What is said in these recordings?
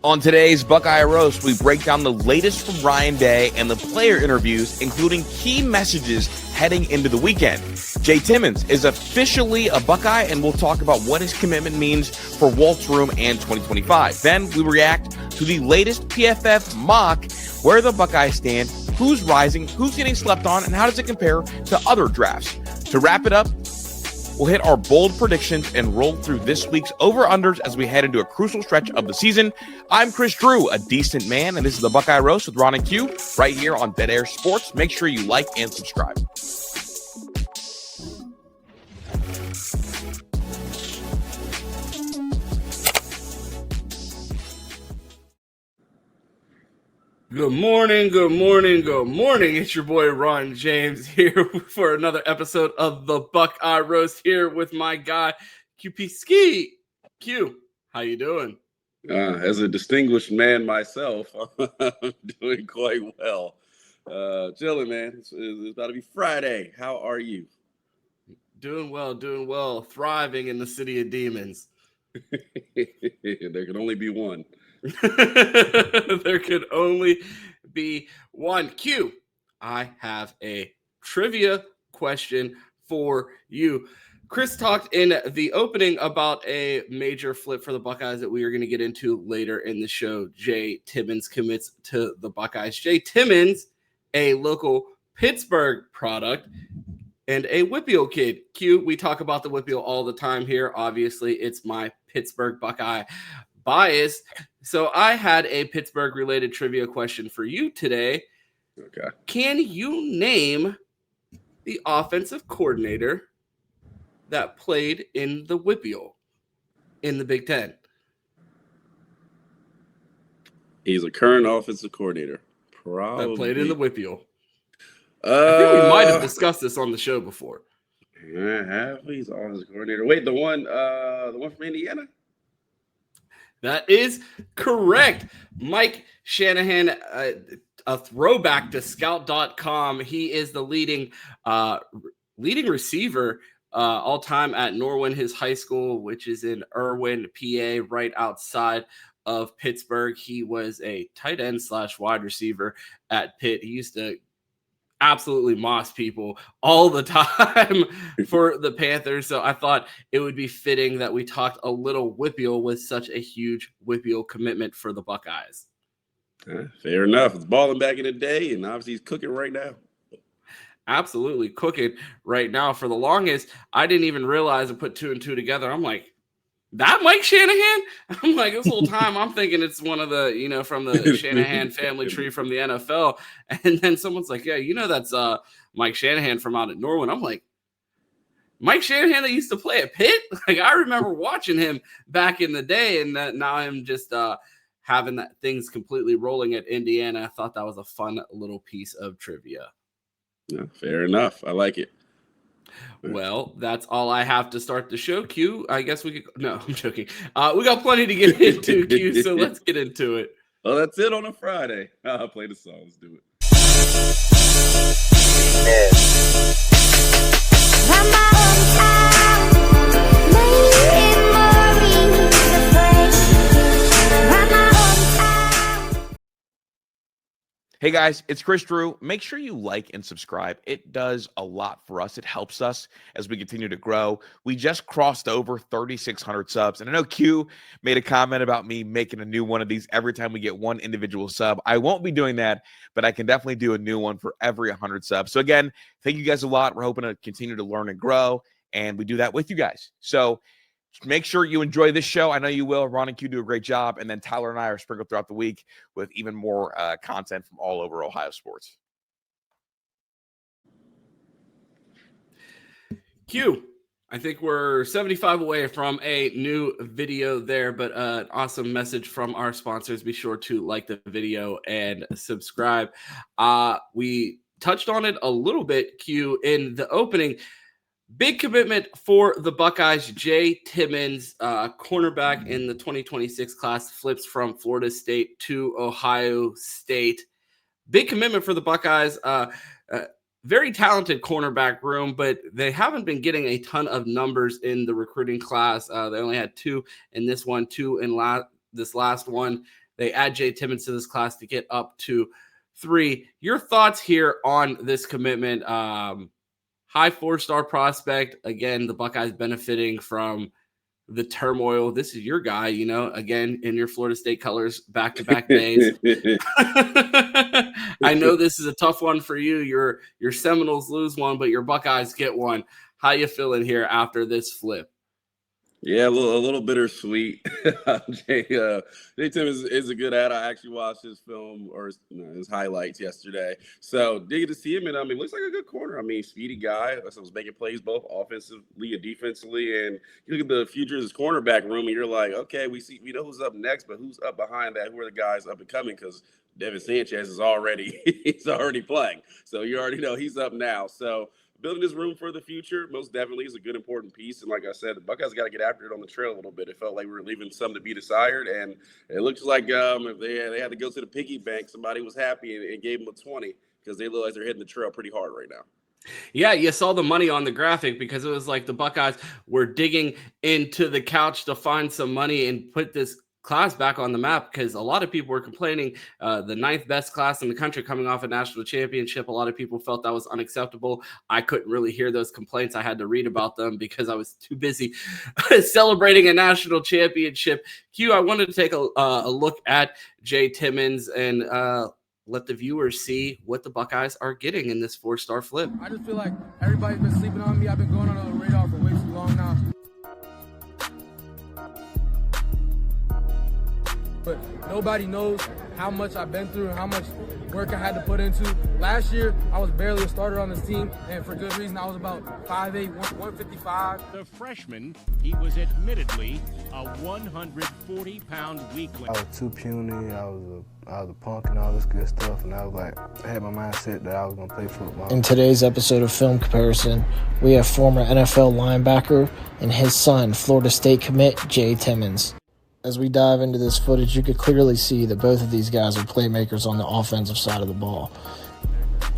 On today's Buckeye Roast, we break down the latest from Ryan Day and the player interviews, including key messages heading into the weekend. Jay Timmons is officially a Buckeye, and we'll talk about what his commitment means for Walt's Room and 2025. Then we react to the latest PFF mock, where the Buckeyes stand, who's rising, who's getting slept on, and how does it compare to other drafts. To wrap it up, we'll hit our bold predictions and roll through this week's over-unders as we head into a crucial stretch of the season. I'm Chris Drew, a decent man, and this is the Buckeye Roast with Ron and Q right here on Dead Air Sports. Make sure you like and subscribe. Good morning. It's your boy Ron James here for another episode of the Buckeye Roast here with my guy QP Ski. Q, how you doing? As a distinguished man myself, I'm doing quite well. Chilling, man. It's about to be Friday. How are you? Doing well. Thriving in the city of demons. There can only be one. There could only be one. Q, I have a trivia question for you. Chris talked in the opening about a major flip for the Buckeyes that we are going to get into later in the show. Jay Timmons commits to the Buckeyes. Jay Timmons, a local Pittsburgh product and a Whippio kid. Q, we talk about the Whippio all the time here. Obviously, it's my Pittsburgh Buckeye bias. So I had a Pittsburgh-related trivia question for you today. Okay. Can you name the offensive coordinator that played in the Whippio in the Big Ten? He's a current offensive coordinator. Probably. That played in the Whippio. I think we might have discussed this on the show before. Yeah, he's offensive coordinator. Wait, the one from Indiana? That is correct. Mike Shanahan, a throwback to scout.com. He is the leading receiver all time at Norwin, his high school, which is in Irwin, PA, right outside of Pittsburgh. He was a tight end / wide receiver at Pitt. He used to absolutely moss people all the time for the Panthers. So I thought it would be fitting that we talked a little Whippio with such a huge Whippio commitment for the Buckeyes. Fair enough. It's balling back in the day, and obviously he's cooking right now. Absolutely cooking right now. For the longest, I didn't even realize and put two and two together. I'm like, that Mike Shanahan? I'm like, this whole time I'm thinking it's one of the, from the Shanahan family tree from the NFL. And then someone's like, yeah, that's Mike Shanahan from out at Norwin. I'm like, Mike Shanahan that used to play at Pitt? Like, I remember watching him back in the day, and now I'm just having that things completely rolling at Indiana. I thought that was a fun little piece of trivia. Yeah, fair enough. I like it. Well, that's all I have to start the show. Q, I guess we could. No, I'm joking. We got plenty to get into, Q, so let's get into it. Well, that's it on a Friday. I'll play the song. Let's do it. Hey guys, it's Chris Drew. Make sure you like and subscribe. It does a lot for us. It helps us as we continue to grow. We just crossed over 3,600 subs. And I know Q made a comment about me making a new one of these every time we get one individual sub. I won't be doing that, but I can definitely do a new one for every 100 subs. So again, thank you guys a lot. We're hoping to continue to learn and grow, and we do that with you guys. So make sure you enjoy this show. I know you will. Ron and Q do a great job. And then Tyler and I are sprinkled throughout the week with even more content from all over Ohio sports. Q, I think we're 75 away from a new video there, but an awesome message from our sponsors. Be sure to like the video and subscribe. We touched on it a little bit, Q, in the opening. Big commitment for the Buckeyes. Jay Timmons, cornerback in the 2026 class, flips from Florida State to Ohio State. Big commitment for the Buckeyes. Very talented cornerback room, but they haven't been getting a ton of numbers in the recruiting class. They only had two in this one, two in this last one. They add Jay Timmons to this class to get up to 3. Your thoughts here on this commitment? High 4-star prospect. Again, the Buckeyes benefiting from the turmoil. This is your guy, again, in your Florida State colors, back-to-back days. I know this is a tough one for you. Your Seminoles lose one, but your Buckeyes get one. How you feeling here after this flip? Yeah, a little bittersweet. Jay Timmons is a good ad. I actually watched his film or his highlights yesterday. So did to see him, and looks like a good corner. Speedy guy. So was making plays both offensively and defensively. And you look at the future of his cornerback room, and you're like, okay, we know who's up next, but who's up behind that? Who are the guys up and coming? Because Devin Sanchez is he's already playing. So you already know he's up now. So building this room for the future most definitely is a good, important piece. And like I said, the Buckeyes got to get after it on the trail a little bit. It felt like we were leaving some to be desired. And it looks like if they had to go to the piggy bank, somebody was happy and gave them a 20 because they look like they're hitting the trail pretty hard right now. Yeah, you saw the money on the graphic because it was like the Buckeyes were digging into the couch to find some money and put this class back on the map, because a lot of people were complaining the 9th best class in the country coming off a national championship. A lot of people felt that was unacceptable. I couldn't really hear those complaints. I had to read about them because I was too busy celebrating a national championship. Q, I wanted to take a look at Jay Timmons and let the viewers see what the Buckeyes are getting in this 4-star flip. I just feel like everybody's been sleeping on me. I've been going on the radar for way too long now. But nobody knows how much I've been through and how much work I had to put into. Last year, I was barely a starter on this team, and for good reason. I was about 5'8", 155. The freshman, he was admittedly a 140-pound weakling. I was too puny, I was a punk and all this good stuff, and I had my mindset that I was going to play football. In today's episode of Film Comparison, we have former NFL linebacker and his son, Florida State commit Jay Timmons. As we dive into this footage, you could clearly see that both of these guys are playmakers on the offensive side of the ball.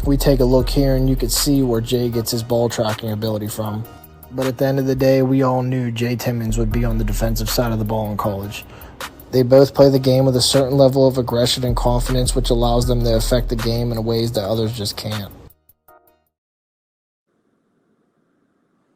We take a look here and you could see where Jay gets his ball tracking ability from. But at the end of the day, we all knew Jay Timmons would be on the defensive side of the ball in college. They both play the game with a certain level of aggression and confidence, which allows them to affect the game in ways that others just can't.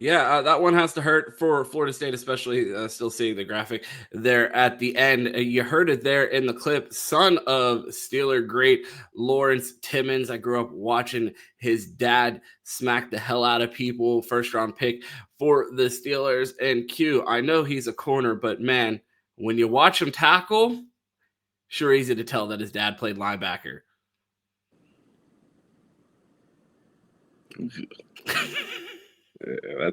Yeah, that one has to hurt for Florida State, especially still seeing the graphic there at the end. You heard it there in the clip. Son of Steeler great Lawrence Timmons. I grew up watching his dad smack the hell out of people. First-round pick for the Steelers. And Q, I know he's a corner, but man, when you watch him tackle, sure easy to tell that his dad played linebacker. Yeah,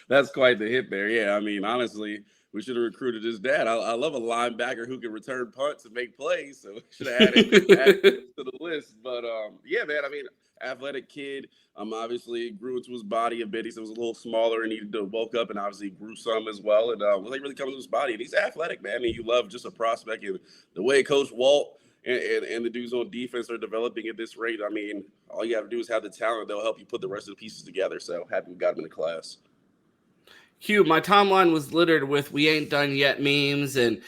that's quite the hit there. Yeah, honestly, we should have recruited his dad. I love a linebacker who can return punts and make plays, so we should have added to the list. But yeah, man, athletic kid. Obviously grew into his body a bit. He was a little smaller and needed to bulk up, and obviously grew some as well. And was really coming to his body. And he's athletic, man. You love just a prospect, and the way Coach Walt and the dudes on defense are developing at this rate. All you have to do is have the talent. They'll help you put the rest of the pieces together. So happy we got him in the class. Hugh, my timeline was littered with "we ain't done yet" memes and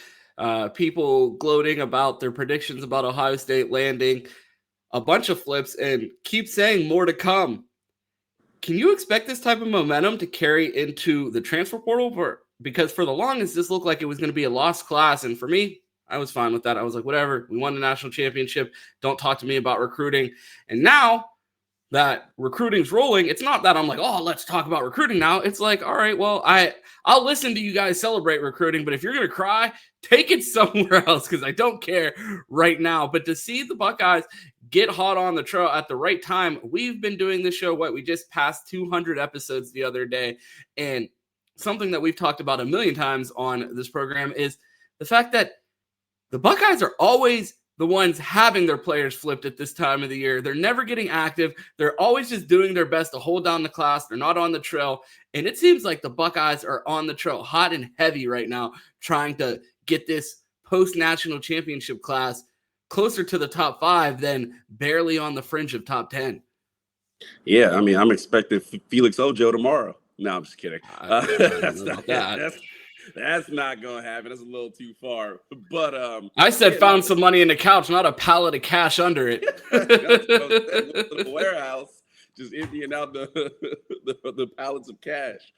people gloating about their predictions about Ohio State landing a bunch of flips and keep saying more to come. Can you expect this type of momentum to carry into the transfer portal? Because for the longest, this looked like it was going to be a lost class. And for me, I was fine with that. I was like, whatever. We won the national championship. Don't talk to me about recruiting. And now that recruiting's rolling, it's not that I'm like, oh, let's talk about recruiting now. It's like, all right, well, I'll listen to you guys celebrate recruiting, but if you're going to cry, take it somewhere else because I don't care right now. But to see the Buckeyes get hot on the trail at the right time, we've been doing this show, we just passed 200 episodes the other day. And something that we've talked about a million times on this program is the fact that the Buckeyes are always the ones having their players flipped at this time of the year. They're never getting active. They're always just doing their best to hold down the class. They're not on the trail. And it seems like the Buckeyes are on the trail hot and heavy right now, trying to get this post-national championship class closer to the top 5 than barely on the fringe of top 10. Yeah, I'm expecting Felix Ojo tomorrow. No, I'm just kidding. That's not going to happen. That's a little too far. But I said found some money in the couch, not a pallet of cash under it. The warehouse, just emptying out the pallets of cash.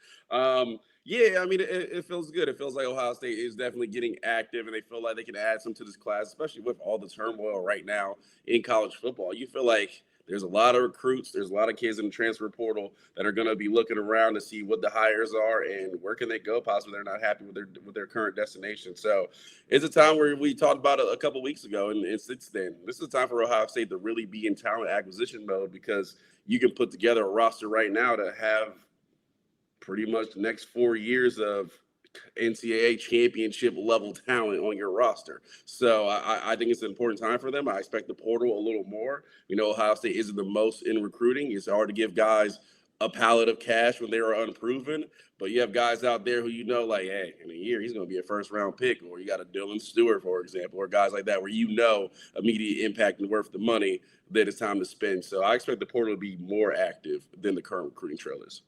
Yeah, I mean, it feels good. It feels like Ohio State is definitely getting active, and they feel like they can add some to this class, especially with all the turmoil right now in college football. You feel like there's a lot of recruits. There's a lot of kids in the transfer portal that are going to be looking around to see what the hires are and where can they go. Possibly they're not happy with their current destination. So it's a time where we talked about it a couple of weeks ago, and since then, this is a time for Ohio State to really be in talent acquisition mode because you can put together a roster right now to have pretty much the next 4 years of NCAA championship level talent on your roster. So I think it's an important time for them. I expect the portal a little more. Ohio State isn't the most in recruiting. It's hard to give guys a pallet of cash when they are unproven, but you have guys out there who like, hey, in a year he's going to be a first-round pick, or you got a Dylan Stewart, for example, or guys like that where immediate impact and worth the money that it's time to spend. So I expect the portal to be more active than the current recruiting trail is.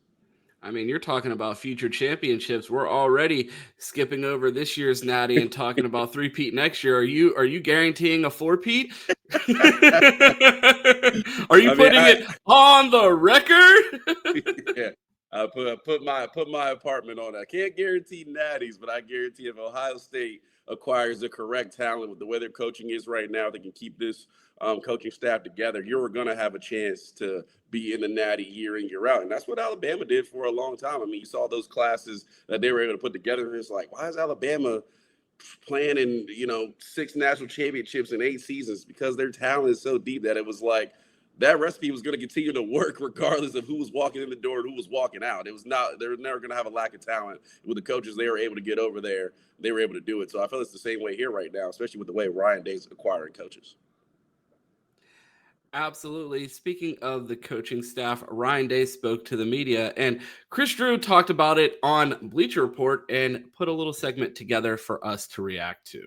I mean, you're talking about future championships. We're already skipping over this year's Natty and talking about three-peat next year. Are you guaranteeing a four-peat? Are you putting it on the record? Yeah. I put my apartment on it. I can't guarantee natties, but I guarantee if Ohio State acquires the correct talent with the way their coaching is right now, they can keep this coaching staff together. You're going to have a chance to be in the natty year in, year out. And that's what Alabama did for a long time. I mean, you saw those classes that they were able to put together. And it's like, why is Alabama playing in, 6 national championships in 8 seasons? Because their talent is so deep that it was like, that recipe was going to continue to work regardless of who was walking in the door and who was walking out. It was not, they were never going to have a lack of talent. With the coaches they were able to get over there, they were able to do it. So I feel it's the same way here right now, especially with the way Ryan Day's acquiring coaches. Absolutely. Speaking of the coaching staff, Ryan Day spoke to the media, and Chris Drew talked about it on Bleacher Report and put a little segment together for us to react to.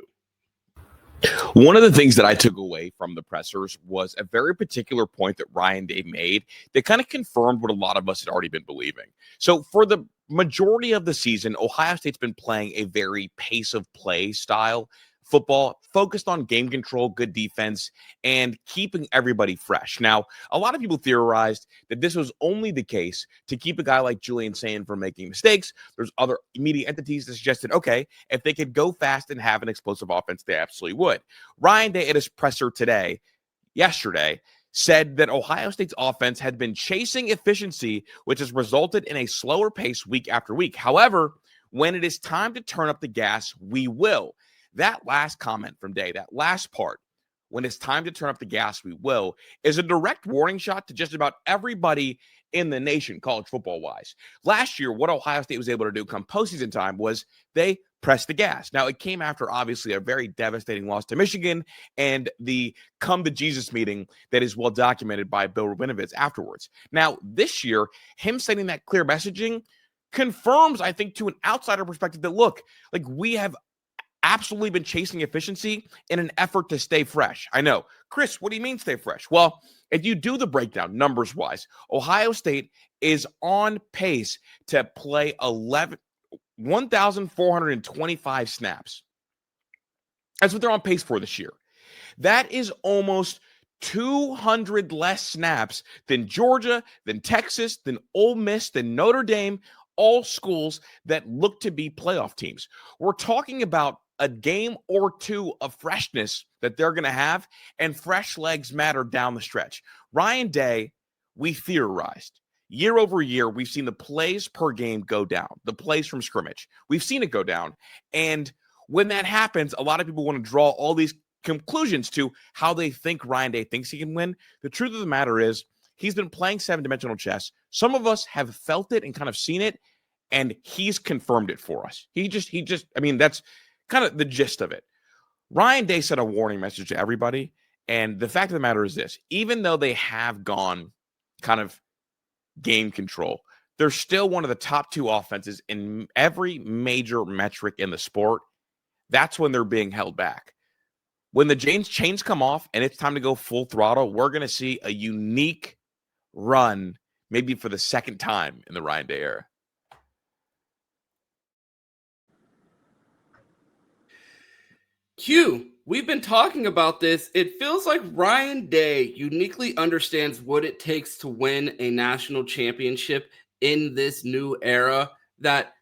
One of the things that I took away from the pressers was a very particular point that Ryan Day made that kind of confirmed what a lot of us had already been believing. So for the majority of the season, Ohio State's been playing a very pace of play style football, focused on game control, good defense, and keeping everybody fresh. Now, a lot of people theorized that this was only the case to keep a guy like Julian Sayin from making mistakes. There's other media entities that suggested, okay, if they could go fast and have an explosive offense, they absolutely would. Ryan Day at his presser yesterday, said that Ohio State's offense had been chasing efficiency, which has resulted in a slower pace week after week. However, when it is time to turn up the gas, we will. That last comment from Day, that last part, when it's time to turn up the gas, we will, is a direct warning shot to just about everybody in the nation, college football-wise. Last year, what Ohio State was able to do come postseason time was they pressed the gas. Now, it came after, obviously, a very devastating loss to Michigan and the come-to-Jesus meeting that is well documented by Bill Rabinovitz afterwards. Now, this year, him sending that clear messaging confirms, I think, to an outsider perspective that, look, like we have absolutely been chasing efficiency in an effort to stay fresh. I know. Chris, what do you mean stay fresh? Well, if you do the breakdown numbers-wise, Ohio State is on pace to play 1,425 snaps. That's what they're on pace for this year. That is almost 200 less snaps than Georgia, than Texas, than Ole Miss, than Notre Dame, all schools that look to be playoff teams. We're talking about a game or two of freshness that they're going to have, and fresh legs matter down the stretch. Ryan Day, we theorized. Year over year, we've seen the plays per game go down, the plays from scrimmage. We've seen it go down. And when that happens, a lot of people want to draw all these conclusions to how they think Ryan Day thinks he can win. The truth of the matter is he's been playing 7-dimensional chess. Some of us have felt it and kind of seen it, and he's confirmed it for us. I mean, that's kind of the gist of it. Ryan Day sent a warning message to everybody. And the fact of the matter is this, even though they have gone kind of game control, they're still one of the top 2 offenses in every major metric in the sport. That's when they're being held back. When the chains come off and it's time to go full throttle, we're going to see a unique run, maybe for the second time in the Ryan Day era. Q, we've been talking about this. It feels like Ryan Day uniquely understands what it takes to win a national championship in this new era that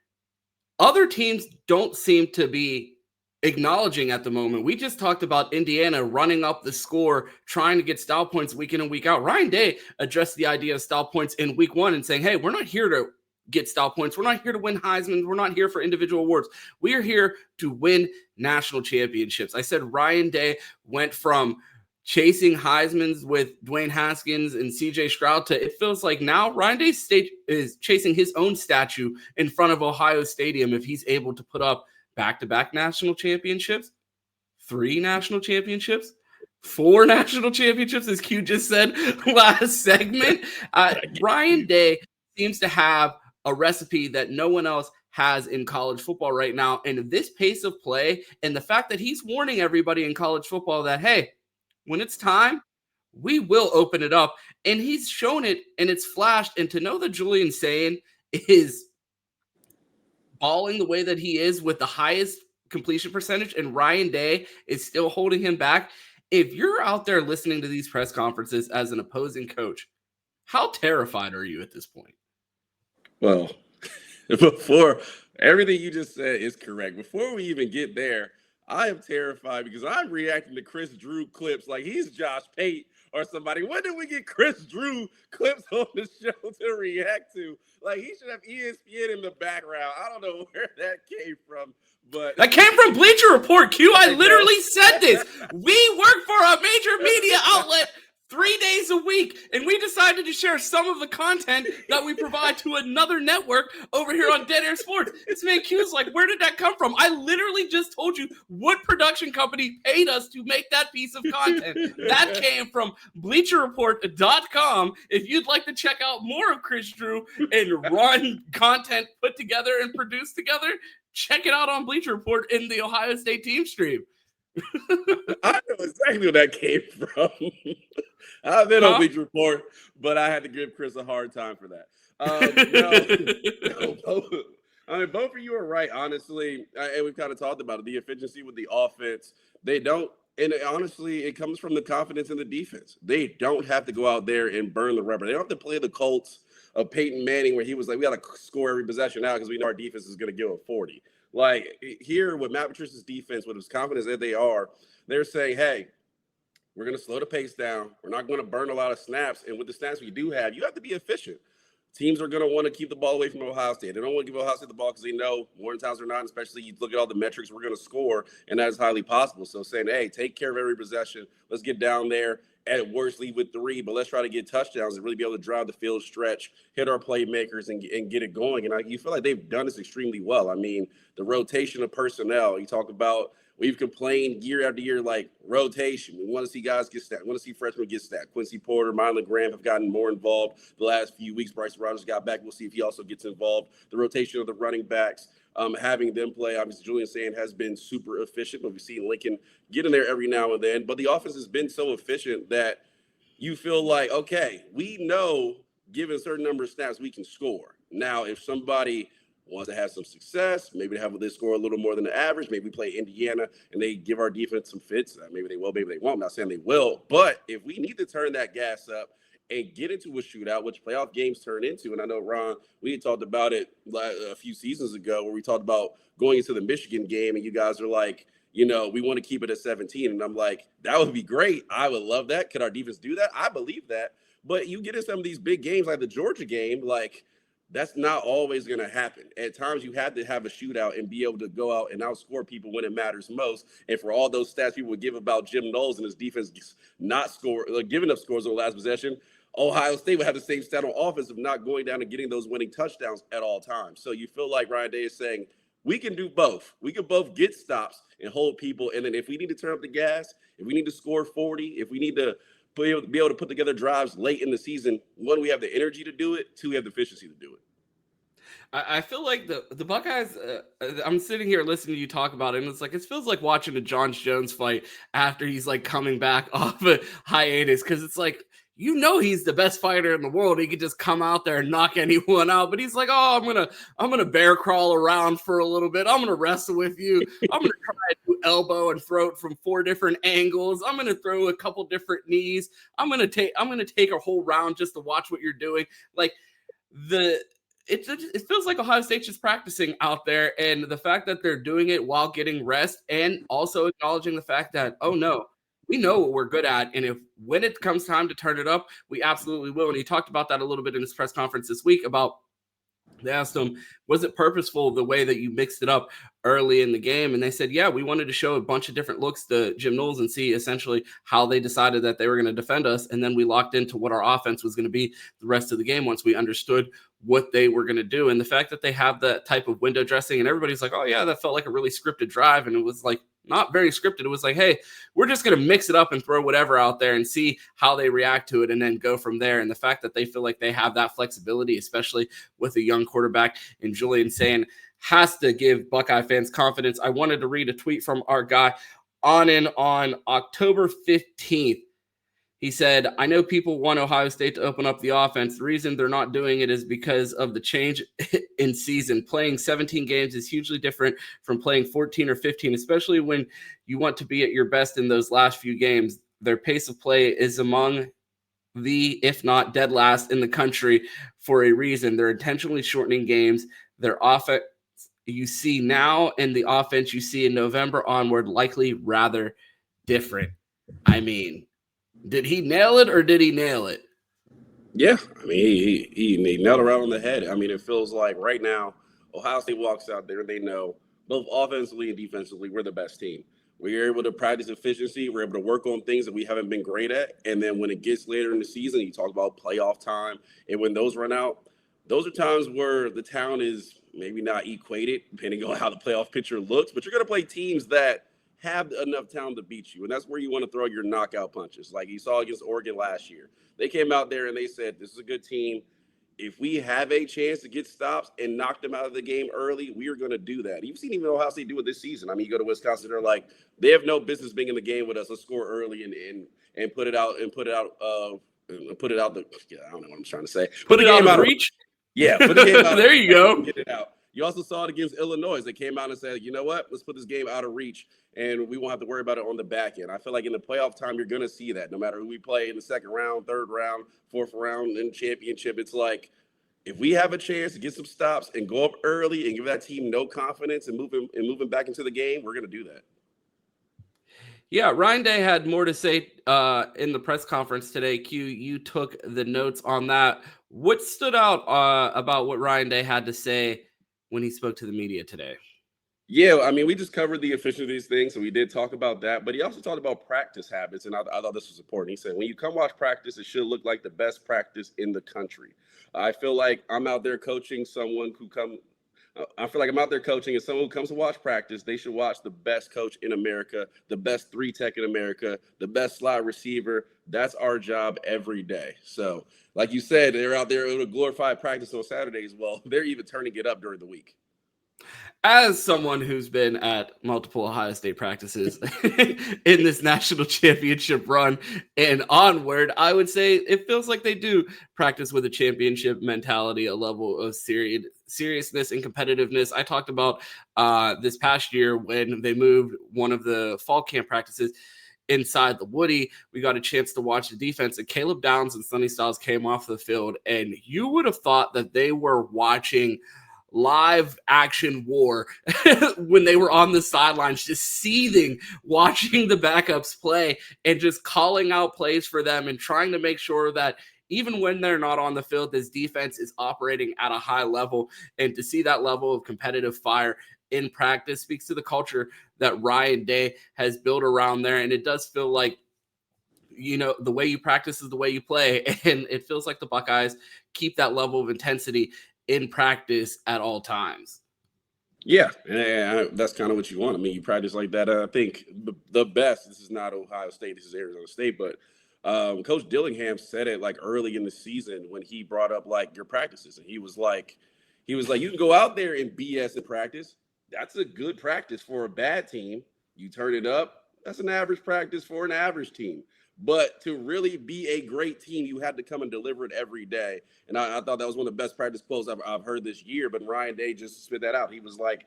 other teams don't seem to be acknowledging at the moment. We just talked about Indiana running up the score, trying to get style points week in and week out. Ryan Day addressed the idea of style points in week one and saying, hey, we're not here to get style points. We're not here to win Heisman. We're not here for individual awards. We are here to win national championships. I said Ryan Day went from chasing Heismans with Dwayne Haskins and CJ Stroud to it feels like now Ryan Day is chasing his own statue in front of Ohio Stadium if he's able to put up back-to-back national championships, 3 national championships, 4 national championships, as Q just said last segment. Ryan Day seems to have a recipe that no one else has in college football right now. And this pace of play and the fact that he's warning everybody in college football that, hey, when it's time, we will open it up. And he's shown it and it's flashed. And to know that Julian Sayin is balling the way that he is with the highest completion percentage and Ryan Day is still holding him back. If you're out there listening to these press conferences as an opposing coach, how terrified are you at this point? Well, before everything you just said is correct. Before we even get there, I am terrified because I'm reacting to Chris Drew clips like he's Josh Pate or somebody. When did we get Chris Drew clips on the show to react to? Like, he should have ESPN in the background. I don't know where that came from, but that came from Bleacher Report, Q. I literally said this. We work for a major media outlet 3 days a week, and we decided to share some of the content that we provide to another network over here on Dead Air Sports. This man Q's like, where did that come from? I literally just told you what production company paid us to make that piece of content. That came from BleacherReport.com. If you'd like to check out more of Chris Drew and run content put together and produced together, check it out on Bleacher Report in the Ohio State team stream. I know exactly where that came from. I've been on Bleacher Report, but I had to give Chris a hard time for that. Both of you are right, honestly. And we've kind of talked about it. The efficiency with the offense, they don't. And honestly, it comes from the confidence in the defense. They don't have to go out there and burn the rubber. They don't have to play the Colts of Peyton Manning where he was like, we got to score every possession out because we know our defense is going to give up 40. Like here with Matt Patricia's defense, with as confident as they are, they're saying, hey, we're going to slow the pace down. We're not going to burn a lot of snaps. And with the snaps we do have, you have to be efficient. Teams are going to want to keep the ball away from Ohio State. They don't want to give Ohio State the ball because they know more times than not, especially you look at all the metrics we're going to score, and that is highly possible. So saying, hey, take care of every possession. Let's get down there. At worst, leave with 3, but let's try to get touchdowns and really be able to drive the field stretch, hit our playmakers, and get it going. And you feel like they've done this extremely well. I mean, the rotation of personnel, you talk about, we've complained year after year, like rotation. We want to see guys get stacked. We want to see freshmen get stacked. Quincy Porter, Mylan Graham have gotten more involved the last few weeks. Bryce Rogers got back. We'll see if he also gets involved. The rotation of the running backs, having them play. Obviously, Julian Sayin has been super efficient, but we've seen Lincoln get in there every now and then. But the offense has been so efficient that you feel like, okay, we know given a certain number of snaps, we can score. Now, if somebody wants to have some success, maybe they score a little more than the average. Maybe we play Indiana and they give our defense some fits. Maybe they will, maybe they won't. I'm not saying they will. But if we need to turn that gas up and get into a shootout, which playoff games turn into, and I know, Ron, we had talked about it a few seasons ago where we talked about going into the Michigan game and you guys are like, we want to keep it at 17. And I'm like, that would be great. I would love that. Could our defense do that? I believe that. But you get in some of these big games like the Georgia game, like that's not always going to happen. At times you have to have a shootout and be able to go out and outscore people when it matters most. And for all those stats people would give about Jim Knowles and his defense not giving up scores on the last possession, Ohio State would have the same stat on offense of not going down and getting those winning touchdowns at all times. So you feel like Ryan Day is saying, we can do both. We can both get stops and hold people. And then if we need to turn up the gas, if we need to score 40, if we need to be able to put together drives late in the season, 1, we have the energy to do it. 2, we have the efficiency to do it. I feel like the Buckeyes, I'm sitting here listening to you talk about it, and it's like it feels like watching a John Jones fight after he's like coming back off a hiatus, because it's like you know he's the best fighter in the world. He could just come out there and knock anyone out. But he's like, oh, I'm gonna bear crawl around for a little bit. I'm gonna wrestle with you. I'm gonna try to do elbow and throat from 4 different angles. I'm gonna throw a couple different knees. I'm gonna take a whole round just to watch what you're doing. Like it feels like Ohio State's just practicing out there, and the fact that they're doing it while getting rest and also acknowledging the fact that, oh no, we know what we're good at, and when it comes time to turn it up, we absolutely will. And he talked about that a little bit in his press conference this week about, they asked him, was it purposeful the way that you mixed it up early in the game? And they said, yeah, we wanted to show a bunch of different looks to Jim Knowles and see essentially how they decided that they were going to defend us. And then we locked into what our offense was going to be the rest of the game once we understood what they were going to do. And the fact that they have that type of window dressing, and everybody's like, oh yeah, that felt like a really scripted drive. And it was like, not very scripted. It was like, hey, we're just going to mix it up and throw whatever out there and see how they react to it and then go from there. And the fact that they feel like they have that flexibility, especially with a young quarterback in Julian Sayin, has to give Buckeye fans confidence. I wanted to read a tweet from our guy on October 15th. He said, I know people want Ohio State to open up the offense. The reason they're not doing it is because of the change in season. Playing 17 games is hugely different from playing 14 or 15, especially when you want to be at your best in those last few games. Their pace of play is among the, if not dead last in the country for a reason. They're intentionally shortening games. Their offense you see now and the offense you see in November onward likely rather different. I mean, did he nail it or did he nail it? Yeah, I mean, he nailed it right on the head. I mean, it feels like right now, Ohio State walks out there, they know both offensively and defensively, we're the best team. We're able to practice efficiency. We're able to work on things that we haven't been great at. And then when it gets later in the season, you talk about playoff time. And when those run out, those are times where the town is maybe not equated, depending on how the playoff picture looks. But you're going to play teams that have enough talent to beat you. And that's where you want to throw your knockout punches. Like you saw against Oregon last year. They came out there and they said, this is a good team. If we have a chance to get stops and knock them out of the game early, we are going to do that. You've seen even Ohio State do it this season. I mean, you go to Wisconsin, they're like, they have no business being in the game with us. Let's score early and put it out I don't know what I'm trying to say. Put it out of reach. Yeah, put the game out. There you go. Get it out. You also saw it against Illinois. They came out and said, you know what? Let's put this game out of reach, and we won't have to worry about it on the back end. I feel like in the playoff time, you're going to see that no matter who we play in the second round, third round, fourth round, in championship. It's like if we have a chance to get some stops and go up early and give that team no confidence and moving back into the game, we're going to do that. Yeah, Ryan Day had more to say in the press conference today. Q, you took the notes on that. What stood out about what Ryan Day had to say when he spoke to the media today? Yeah, I mean, we just covered the efficiencies thing, so we did talk about that. But he also talked about practice habits, and I thought this was important. He said, when you come watch practice, it should look like the best practice in the country. I feel like I'm out there coaching someone who I feel like I'm out there coaching, and someone who comes to watch practice, they should watch the best coach in America, the best 3-tech in America, the best slot receiver. That's our job every day. So, like you said, they're out there with a glorified practice on Saturdays. Well, they're even turning it up during the week. As someone who's been at multiple Ohio State practices in this national championship run and onward, I would say it feels like they do practice with a championship mentality, a level of seriousness and competitiveness. I talked about this past year when they moved one of the fall camp practices inside the Woody. We got a chance to watch the defense, and Caleb Downs and Sonny Stiles came off the field, and you would have thought that they were watching live action war when they were on the sidelines, just seething, watching the backups play and just calling out plays for them and trying to make sure that even when they're not on the field, this defense is operating at a high level. And to see that level of competitive fire in practice speaks to the culture that Ryan Day has built around there. And it does feel like, you know, the way you practice is the way you play. And it feels like the Buckeyes keep that level of intensity in practice at all times. Yeah, and that's kind of what you want. I mean, you practice like that. I think the best, this is not Ohio State, this is Arizona State, but Coach Dillingham said it like early in the season when he brought up like your practices. And he was like, you can go out there and BS in practice. That's a good practice for a bad team. You turn it up. That's an average practice for an average team. But to really be a great team, you had to come and deliver it every day. And I thought that was one of the best practice quotes I've heard this year. But Ryan Day just spit that out. He was like,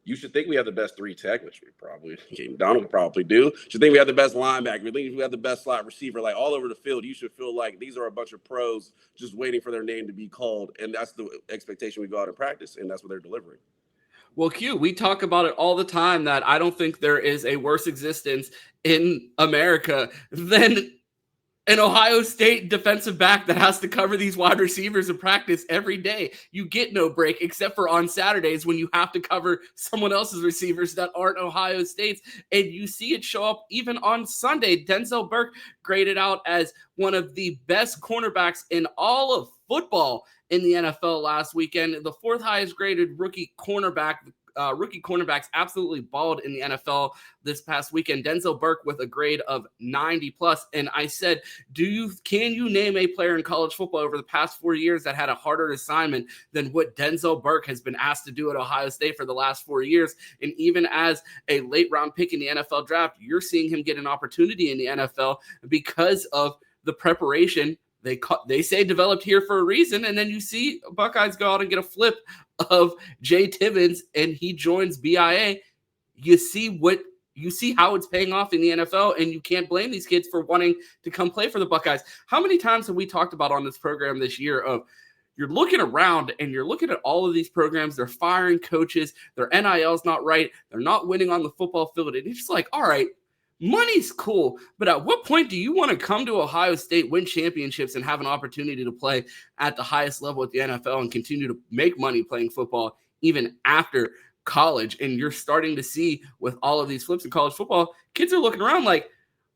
you should think we have the best 3 tech, which we probably, Donald probably do. You should think we have the best linebacker. We think we have the best slot receiver. Like, all over the field, you should feel like these are a bunch of pros just waiting for their name to be called. And that's the expectation we go out in practice, and that's what they're delivering. Well, Q, we talk about it all the time that I don't think there is a worse existence in America than an Ohio State defensive back that has to cover these wide receivers in practice every day. You get no break except for on Saturdays when you have to cover someone else's receivers that aren't Ohio State's. And you see it show up even on Sunday. Denzel Burke graded out as one of the best cornerbacks in all of football in the NFL last weekend. The 4th highest graded rookie cornerbacks absolutely balled in the NFL this past weekend. Denzel Burke with a grade of 90 plus. And I said, can you name a player in college football over the past 4 years that had a harder assignment than what Denzel Burke has been asked to do at Ohio State for the last 4 years? And even as a late round pick in the NFL draft, you're seeing him get an opportunity in the NFL because of the preparation they say developed here for a reason. And then you see Buckeyes go out and get a flip of Jay Timmons and he joins BIA. You see how it's paying off in the NFL, and you can't blame these kids for wanting to come play for the Buckeyes. How many times have we talked about on this program this year of you're looking around and you're looking at all of these programs, they're firing coaches, their NIL's not right, they're not winning on the football field. And it's just like, all right, money's cool, but at what point do you want to come to Ohio State, win championships, and have an opportunity to play at the highest level at the NFL and continue to make money playing football even after college? And you're starting to see with all of these flips in college football, kids are looking around like,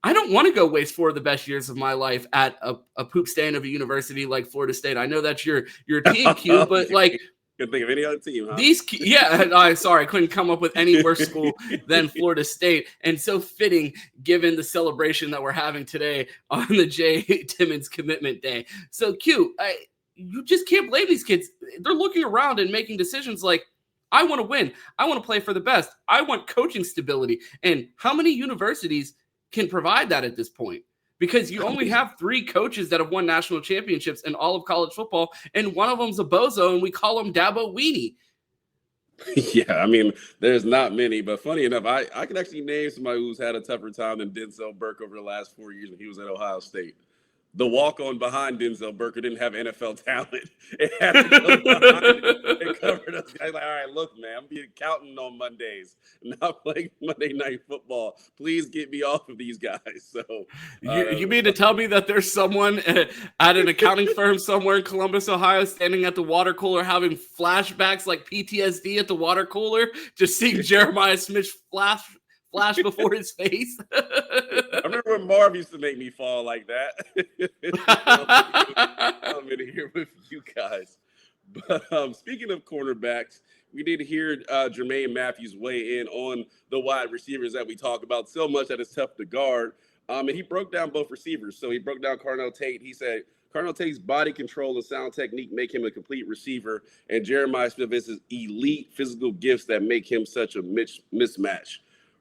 I don't want to go waste 4 of the best years of my life at a poop stand of a university like Florida State. I know that's your team, Q, but like, Couldn't think of any other team, huh? I couldn't come up with any worse school than Florida State. And so fitting, given the celebration that we're having today on the Jay Timmons Commitment Day. So, Q, you just can't blame these kids. They're looking around and making decisions like, I want to win. I want to play for the best. I want coaching stability. And how many universities can provide that at this point? Because you only have 3 coaches that have won national championships in all of college football, and one of them's a bozo, and we call him Dabo Weenie. Yeah, I mean, there's not many, but funny enough, I can actually name somebody who's had a tougher time than Denzel Burke over the last 4 years when he was at Ohio State. The walk-on behind Denzel Burke didn't have NFL talent. It had to go behind and cover those guys. Like, all right, look, man, I'm being accountant on Mondays, not playing Monday Night Football. Please get me off of these guys. So, you mean to tell me that there's someone at an accounting firm somewhere in Columbus, Ohio, standing at the water cooler having flashbacks like PTSD at the water cooler, just seeing Jeremiah Smith flash before his face? I remember when Marv used to make me fall like that. I'm in here with you guys. But speaking of cornerbacks, we did hear Jermaine Matthews weigh in on the wide receivers that we talk about so much that it's tough to guard. And he broke down both receivers. So he broke down Carnell Tate. He said Carnell Tate's body control and sound technique make him a complete receiver, and Jeremiah Smith is his elite physical gifts that make him such a mismatch.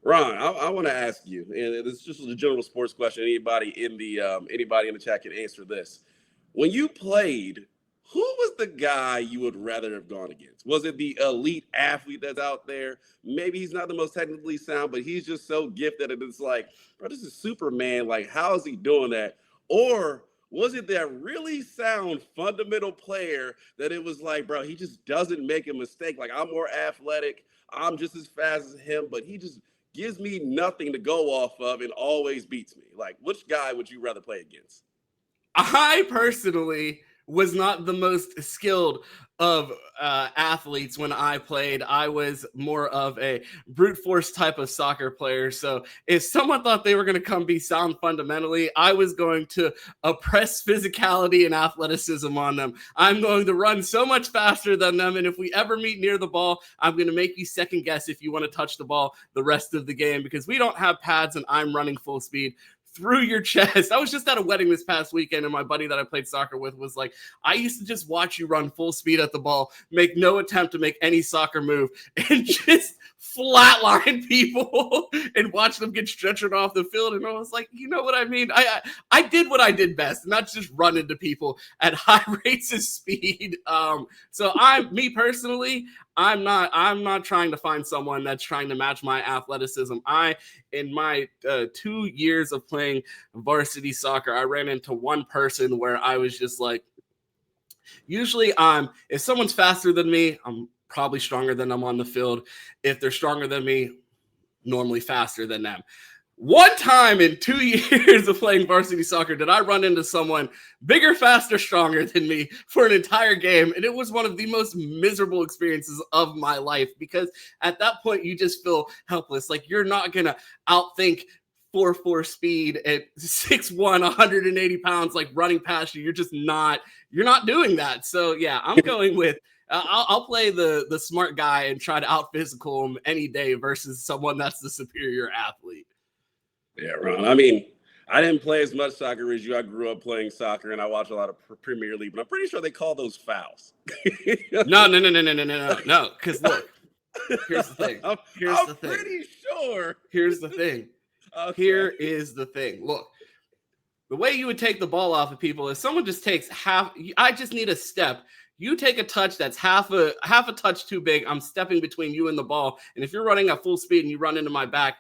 Ron, I want to ask you, and it's just a general sports question. Anybody in the chat can answer this. When you played, who was the guy you would rather have gone against? Was it the elite athlete that's out there? Maybe he's not the most technically sound, but he's just so gifted that it's like, bro, this is Superman. Like, how is he doing that? Or was it that really sound fundamental player that it was like, bro, he just doesn't make a mistake. Like, I'm more athletic. I'm just as fast as him, but he just gives me nothing to go off of and always beats me. Like, which guy would you rather play against? I personally was not the most skilled of athletes when I played. I was more of a brute force type of soccer player. So if someone thought they were going to come be sound fundamentally, I was going to oppress physicality and athleticism on them. I'm going to run so much faster than them. And if we ever meet near the ball, I'm going to make you second guess if you want to touch the ball the rest of the game, because we don't have pads and I'm running full speed through your chest. I was just at a wedding this past weekend, and my buddy that I played soccer with was like, I used to just watch you run full speed at the ball, make no attempt to make any soccer move, and just flatline people and watch them get stretchered off the field. And I was like, you know what I mean? I did what I did best, not just run into people at high rates of speed. So me personally, I'm not trying to find someone that's trying to match my athleticism. In my 2 years of playing varsity soccer, I ran into one person where I was just like, usually if someone's faster than me, I'm probably stronger than them on the field. If they're stronger than me, normally faster than them. One time in 2 years of playing varsity soccer did I run into someone bigger, faster, stronger than me for an entire game. And it was one of the most miserable experiences of my life, because at that point you just feel helpless. Like, you're not going to outthink 4.4 speed at 6'1", 180 pounds, like running past you. You're not doing that. So yeah, I'm going with I'll play the smart guy and try to out physical him any day versus someone that's the superior athlete. Yeah, Ron. I mean, I didn't play as much soccer as you. I grew up playing soccer, and I watch a lot of Premier League, but I'm pretty sure they call those fouls. No. Because look, here's the thing. I'm pretty sure. Here's the thing. Okay. Here is the thing. Look, the way you would take the ball off of people is someone just takes half. I just need a step. You take a touch that's half a touch too big. I'm stepping between you and the ball, and if you're running at full speed and you run into my back,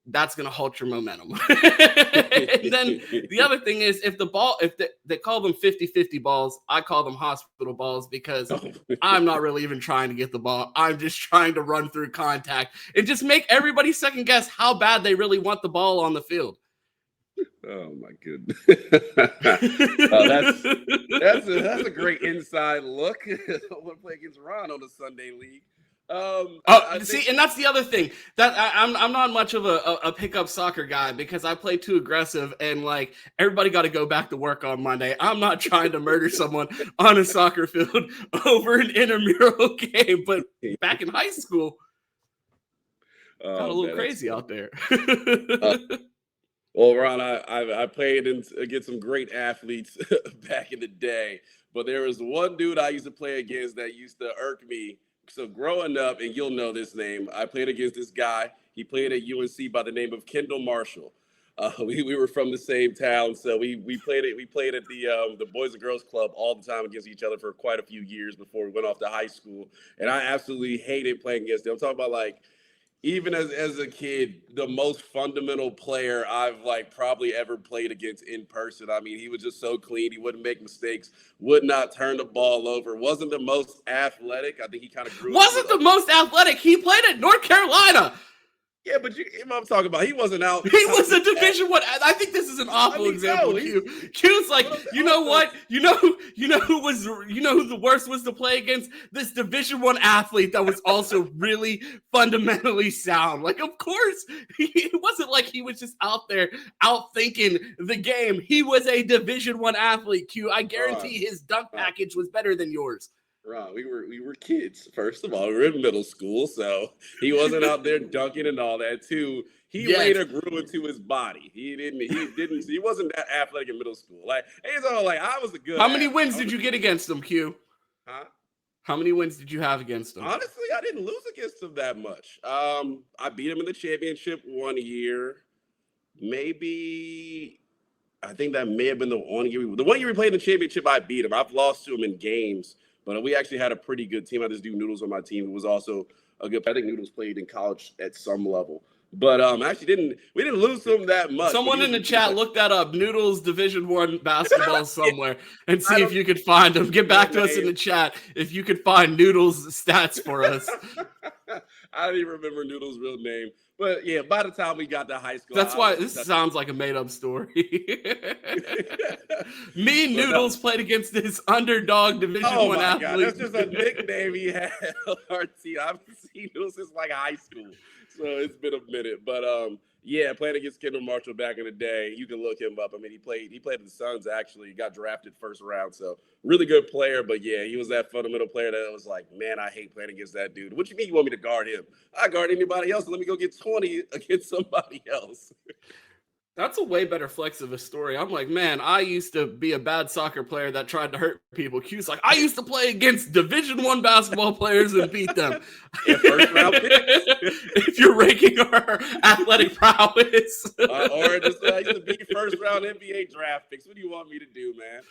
that's going to halt your momentum. And then the other thing is, if they call them 50-50 balls, I call them hospital balls, because I'm not really even trying to get the ball. I'm just trying to run through contact and just make everybody second guess how bad they really want the ball on the field. Oh my goodness. That's a great inside look. We'll play against Ron on the Sunday League. And that's the other thing, that I'm not much of a pickup soccer guy, because I play too aggressive, and like, everybody got to go back to work on Monday. I'm not trying to murder someone on a soccer field over an intramural game, but back in high school, got a little crazy out there. Well, Ron, I played against some great athletes back in the day, but there was one dude I used to play against that used to irk me. So growing up, and you'll know this name, I played against this guy. He played at UNC by the name of Kendall Marshall. We were from the same town, so we played at the Boys and Girls Club all the time against each other for quite a few years before we went off to high school. And I absolutely hated playing against him. I'm talking about, like, even as a kid, the most fundamental player I've probably ever played against in person. I mean, he was just so clean. He wouldn't make mistakes, would not turn the ball over, wasn't the most athletic. I think he kind of grew. Wasn't the most athletic. He played at North Carolina. Yeah, but I'm talking about, he wasn't out. He was a Division I. I think this is an awful example. Q's like, you know what? You know who the worst was to play against? This Division I athlete that was also really fundamentally sound. Like, of course, it wasn't like he was just out there outthinking the game. He was a Division I athlete, Q. I guarantee his dunk package was better than yours. Ron, we were kids. First of all, we were in middle school, so he wasn't out there dunking and all that too. He later grew into his body. He wasn't that athletic in middle school. Like, it's all like, I was a good. How many wins did you get against him, Q? Huh? How many wins did you have against him? Honestly, I didn't lose against him that much. I beat him in the championship 1 year. Maybe, I think that may have been the 1 year. The 1 year we played in the championship, I beat him. I've lost to him in games. But we actually had a pretty good team. I had this dude Noodles on my team, who was also a good. I think Noodles played in college at some level. But actually we didn't lose to him that much. Someone in the chat, look that up. Noodles Division I basketball somewhere, and see if you could find him. Get back to us in the chat if you could find Noodles stats for us. I don't even remember Noodles' real name. But yeah, by the time we got to high school, that's why this sounds like a made-up story. Me and Noodles played against this underdog Division I athlete. God, that's just a nickname he had on our team. I haven't seen Noodles since high school, so it's been a minute. But yeah, playing against Kendall Marshall back in the day, you can look him up. I mean, he played in the Suns, actually. He got drafted first round, so really good player. But yeah, he was that fundamental player that was like, man, I hate playing against that dude. What you mean you want me to guard him? I guard anybody else. Let me go get 20 against somebody else. That's a way better flex of a story. I'm like, man, I used to be a bad soccer player that tried to hurt people. Q's like, I used to play against Division I basketball players and beat them. Yeah, first round picks. If you're ranking our athletic prowess. Or just I used to be first round NBA draft picks. What do you want me to do, man?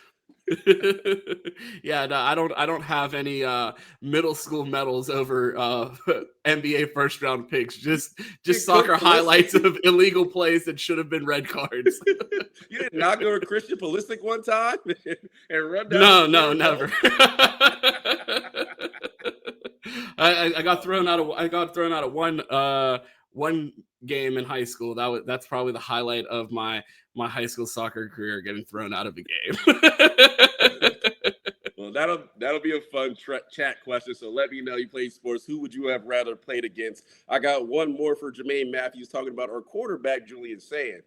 Yeah, no, I don't have any middle school medals over NBA first round picks. Just soccer highlights of illegal plays that should have been red cards. You did not go to Christian Pulisic one time and run down? No, never. I got thrown out of one game in high school. That's probably the highlight of my high school soccer career, getting thrown out of a game. Well, that'll be a fun chat question. So let me know, you played sports. Who would you have rather played against? I got one more for Jermaine Matthews talking about our quarterback, Julian Sayin.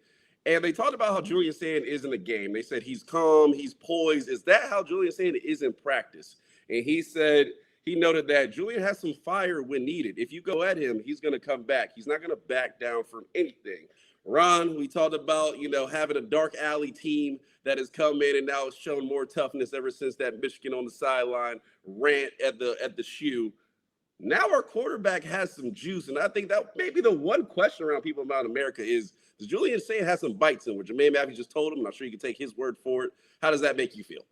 And they talked about how Julian Sayin is in the game. They said he's calm, he's poised. Is that how Julian Sayin is in practice? And he said he noted that Julian has some fire when needed. If you go at him, he's going to come back. He's not going to back down from anything. Ron, we talked about, having a dark alley team that has come in and now has shown more toughness ever since that Michigan on the sideline rant at the shoe. Now our quarterback has some juice, and I think that maybe the one question around people about America is, does Julian Sayin have some bites in where Jermaine Matthews just told him? I'm not sure you can take his word for it. How does that make you feel?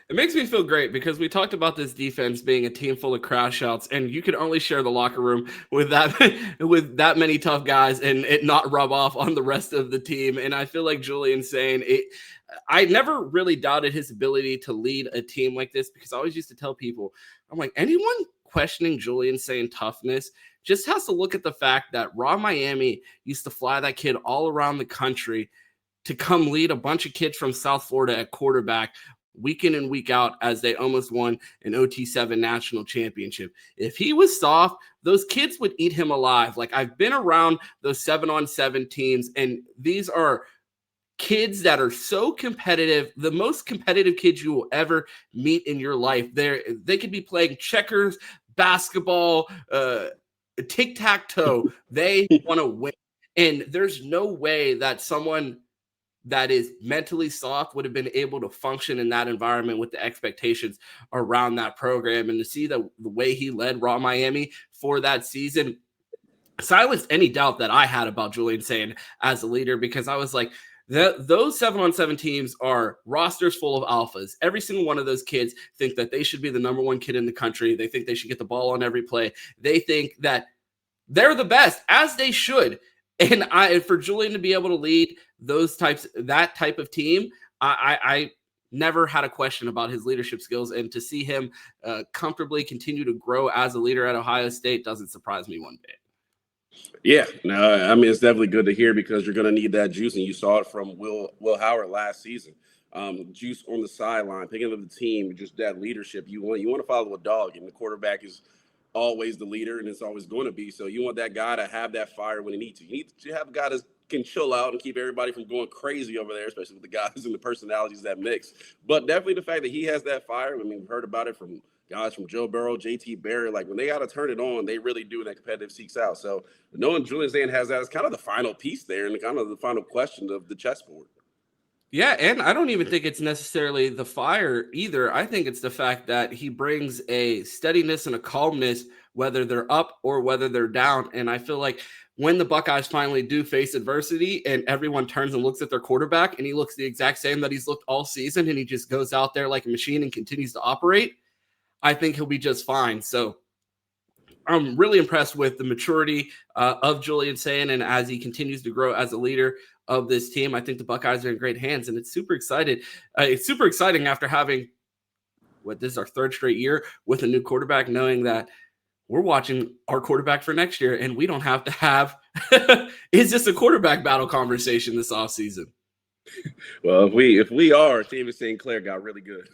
It makes me feel great because we talked about this defense being a team full of crash outs, and you can only share the locker room with that many tough guys and it not rub off on the rest of the team. And I feel like Julian Sayin, I never really doubted his ability to lead a team like this, because I always used to tell people, I'm like, anyone questioning Julian Sayin toughness just has to look at the fact that Raw Miami used to fly that kid all around the country to come lead a bunch of kids from South Florida at quarterback week in and week out as they almost won an OT7 national championship. If he was soft, those kids would eat him alive. Like, I've been around those 7-on-7 teams, and these are kids that are so competitive, the most competitive kids you will ever meet in your life. They could be playing checkers, basketball, tic-tac-toe. They want to win. And there's no way that someone that is mentally soft would have been able to function in that environment with the expectations around that program. And to see the way he led Raw Miami for that season silenced any doubt that I had about Julian Sayin as a leader, because I was like, those 7-on-7 teams are rosters full of alphas. Every single one of those kids think that they should be the number one kid in the country. They think they should get the ball on every play. They think that they're the best, as they should. And for Julian to be able to lead that type of team, I never had a question about his leadership skills. And to see him comfortably continue to grow as a leader at Ohio State doesn't surprise me one bit. Yeah, no, I mean, it's definitely good to hear, because you're going to need that juice, and you saw it from Will Howard last season. Juice on the sideline, picking up the team, just that leadership. You want to follow a dog, and the quarterback is always the leader, and it's always going to be. So you want that guy to have that fire when he needs to. You need to have a guy that can chill out and keep everybody from going crazy over there, especially with the guys and the personalities that mix. But definitely the fact that he has that fire. I mean, we've heard about it from guys from Joe Burrow, JT Barrett. Like, when they got to turn it on, they really do, and that competitive seeks out. So knowing Julian Sayin has that is kind of the final piece there, and kind of the final question of the chessboard. Yeah, and I don't even think it's necessarily the fire either. I think it's the fact that he brings a steadiness and a calmness, whether they're up or whether they're down. And I feel like when the Buckeyes finally do face adversity and everyone turns and looks at their quarterback and he looks the exact same that he's looked all season, and he just goes out there like a machine and continues to operate, I think he'll be just fine. So I'm really impressed with the maturity of Julian Sayin, and as he continues to grow as a leader of this team, I think the Buckeyes are in great hands, and it's super excited. It's super exciting after having this is our third straight year with a new quarterback, knowing that we're watching our quarterback for next year, and we don't have to have is this a quarterback battle conversation this offseason? Well, if we are, David St. Clair got really good.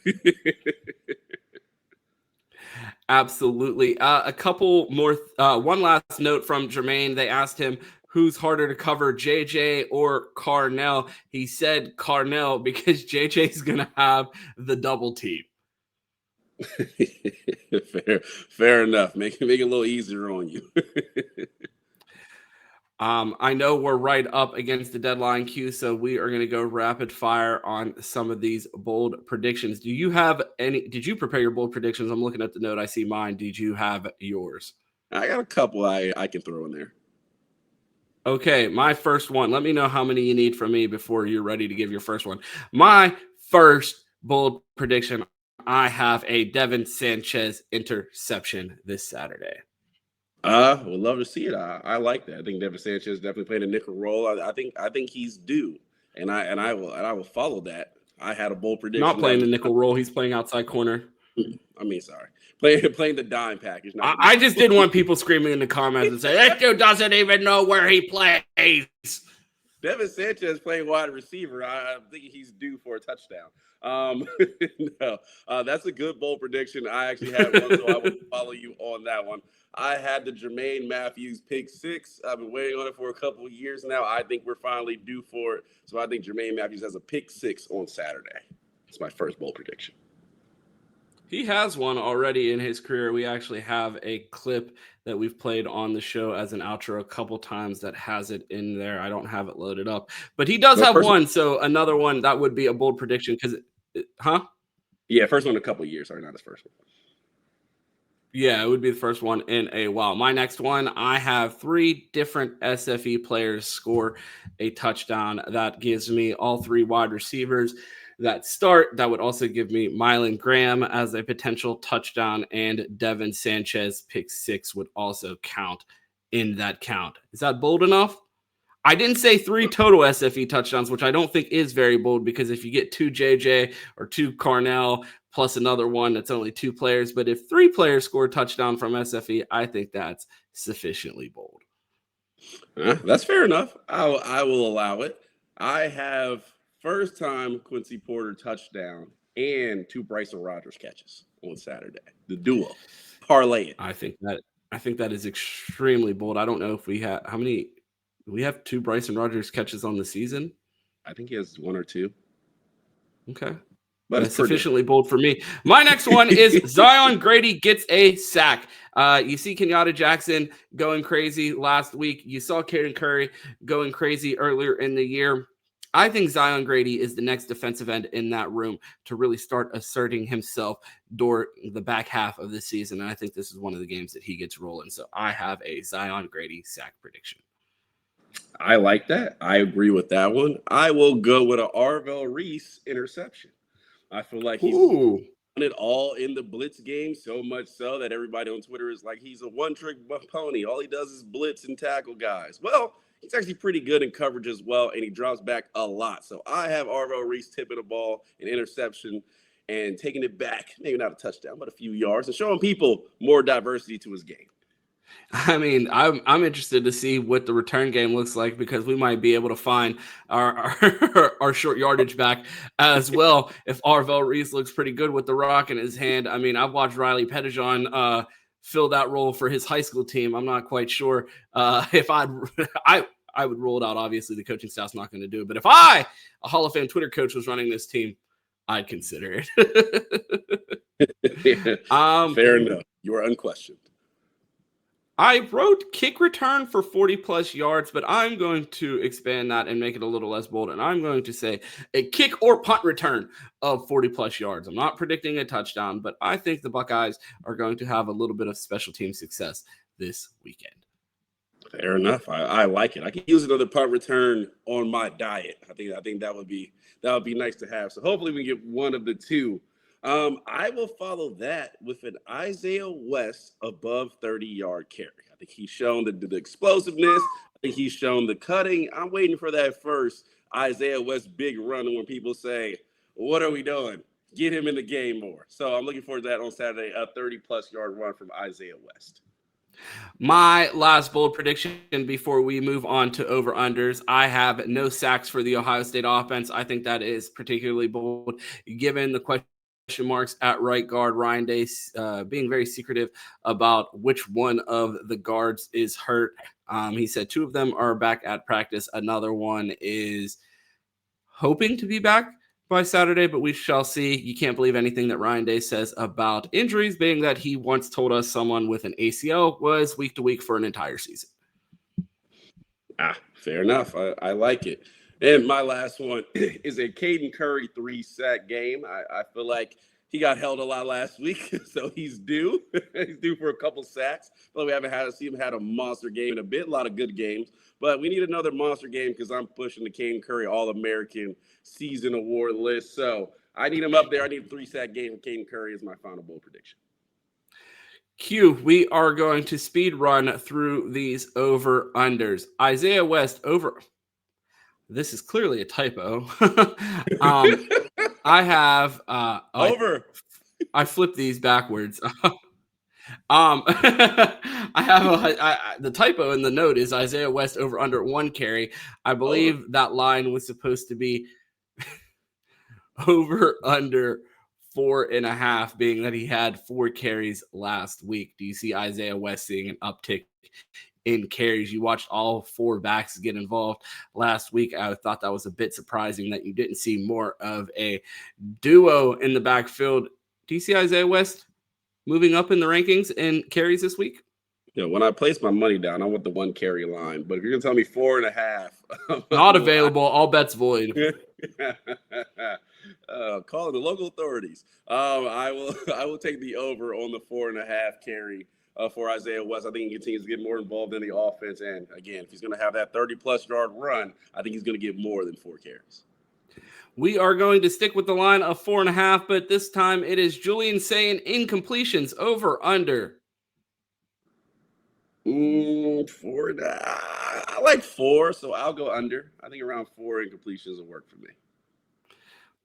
Absolutely. A couple more. One last note from Jermaine. They asked him who's harder to cover, JJ or Carnell. He said Carnell because JJ's going to have the double team. Fair enough. Make it a little easier on you. I know we're right up against the deadline, Q, so we are going to go rapid fire on some of these bold predictions. Did you prepare your bold predictions? I'm looking at the note. I see mine. Did you have yours? I got a couple I can throw in there. Okay, my first one. Let me know how many you need from me before you're ready to give your first one. My first bold prediction, I have a Devin Sanchez interception this Saturday. Would love to see it. I like that. I think Devin Sanchez definitely played a nickel role. I think he's due, and I will follow that. I had a bold prediction. Not playing the nickel role. He's playing outside corner. Sorry. Playing the dime package. I just didn't want people screaming in the comments and say, that dude doesn't even know where he plays. Devin Sanchez playing wide receiver. I'm thinking he's due for a touchdown. No, that's a good bold prediction. I actually had one, so I will follow you on that one. I had the Jermaine Matthews pick six. I've been waiting on it for a couple of years now. I think we're finally due for it. So I think Jermaine Matthews has a pick six on Saturday. It's my first bold prediction. He has one already in his career. We actually have a clip that we've played on the show as an outro a couple times that has it in there. I don't have it loaded up, but he does have one. So another one that would be a bold prediction because, Yeah, first one in a couple of years. Sorry, not his first one. Yeah, it would be the first one in a while. My next one, I have 3 different SFE players score a touchdown. That gives me all 3 wide receivers that start. That would also give me Mylan Graham as a potential touchdown, and Devin Sanchez pick 6 would also count in that count. Is that bold enough? I didn't say 3 total SFE touchdowns, which I don't think is very bold because if you get 2 JJ or 2 Carnell plus another one, that's only 2 players. But if 3 players score a touchdown from SFE, I think that's sufficiently bold. That's fair enough. I will allow it. I have first time Quincy Porter touchdown and 2 Bryson Rogers catches on Saturday. The duo. Parlay it. I think that is extremely bold. I don't know if we have how many. We have 2 Bryson Rogers catches on the season. I think he has 1 or 2. Okay. But it's sufficiently bold for me. My next one is Zion Grady gets a sack. You see Kenyatta Jackson going crazy last week. You saw Caden Curry going crazy earlier in the year. I think Zion Grady is the next defensive end in that room to really start asserting himself during the back half of the season. And I think this is one of the games that he gets rolling. So I have a Zion Grady sack prediction. I like that. I agree with that one. I will go with an Arvell Reese interception. I feel like he's done it all in the blitz game, so much so that everybody on Twitter is like, he's a one-trick pony. All he does is blitz and tackle guys. Well, he's actually pretty good in coverage as well, and he drops back a lot. So I have Arvell Reese tipping the ball, an interception, and taking it back, maybe not a touchdown, but a few yards, and showing people more diversity to his game. I mean, I'm interested to see what the return game looks like because we might be able to find our short yardage back as well if Arvell Reese looks pretty good with the rock in his hand. I mean, I've watched Riley Pettijohn fill that role for his high school team. I'm not quite sure if I would roll it out. Obviously, the coaching staff's not going to do it. But if a Hall of Fame Twitter coach, was running this team, I'd consider it. Fair enough. You are unquestioned. I wrote kick return for 40-plus yards, but I'm going to expand that and make it a little less bold, and I'm going to say a kick or punt return of 40-plus yards. I'm not predicting a touchdown, but I think the Buckeyes are going to have a little bit of special team success this weekend. Fair enough. I like it. I could use another punt return on my diet. I think that would be nice to have. So hopefully we get one of the two. I will follow that with an Isaiah West above 30-yard carry. I think he's shown the explosiveness. I think he's shown the cutting. I'm waiting for that first Isaiah West big run when people say, what are we doing? Get him in the game more. So I'm looking forward to that on Saturday, a 30-plus yard run from Isaiah West. My last bold prediction before we move on to over-unders, I have no sacks for the Ohio State offense. I think that is particularly bold given the question marks at right guard. Ryan Day being very secretive about which one of the guards is hurt. He said 2 of them are back at practice. Another one is hoping to be back by Saturday, but we shall see. You can't believe anything that Ryan Day says about injuries, being that he once told us someone with an ACL was week to week for an entire season. Fair enough. I like it. And my last one is a Caden Curry 3-sack game. I feel like he got held a lot last week, so he's due. He's due for a couple sacks. But we haven't seen him had a monster game in a lot of good games. But we need another monster game because I'm pushing the Caden Curry All-American Season Award list. So I need him up there. I need a 3-sack game with Caden Curry as my final bowl prediction. Q, we are going to speed run through these over-unders. Isaiah West over. This is clearly a typo. I have over. I flipped these backwards. I have the typo in the note is Isaiah West over under 1 carry. I believe that line was supposed to be over under 4.5, being that he had 4 carries last week. Do you see Isaiah West seeing an uptick in carries? You watched all 4 backs get involved last week. I thought that was a bit surprising that you didn't see more of a duo in the backfield. Do you see Isaiah West moving up in the rankings and carries this week? Yeah, when I place my money down, I want the 1 carry line. But if you're gonna tell me 4.5, not available, all bets void. Calling the local authorities. I will take the over on the 4.5 carry for Isaiah West. I think he continues to get more involved in the offense. And again, if he's going to have that 30-plus yard run, I think he's going to get more than 4 carries. We are going to stick with the line of 4.5, but this time it is Julian saying incompletions over under. 4. I like 4, so I'll go under. I think around 4 incompletions will work for me.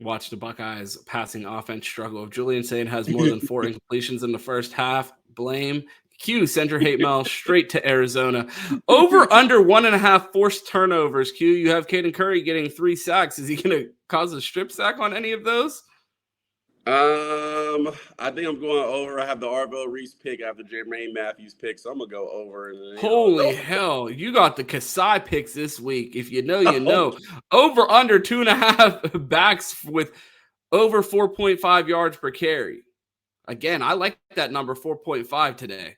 Watch the Buckeyes passing offense struggle. If Julian Sayin has more than 4 incompletions in the first half, blame Q. Send your hate mail straight to Arizona. Over under 1.5 forced turnovers. Q, you have Caden Curry getting 3 sacks. Is he going to cause a strip sack on any of those? I think I'm going over. I have the Arvell Reese pick after Jermaine Matthews pick, so I'm gonna go over. Holy hell! You got the Kasai picks this week. If you know, you know. Over under 2.5 backs with over 4.5 yards per carry. Again, I like that number 4.5 today.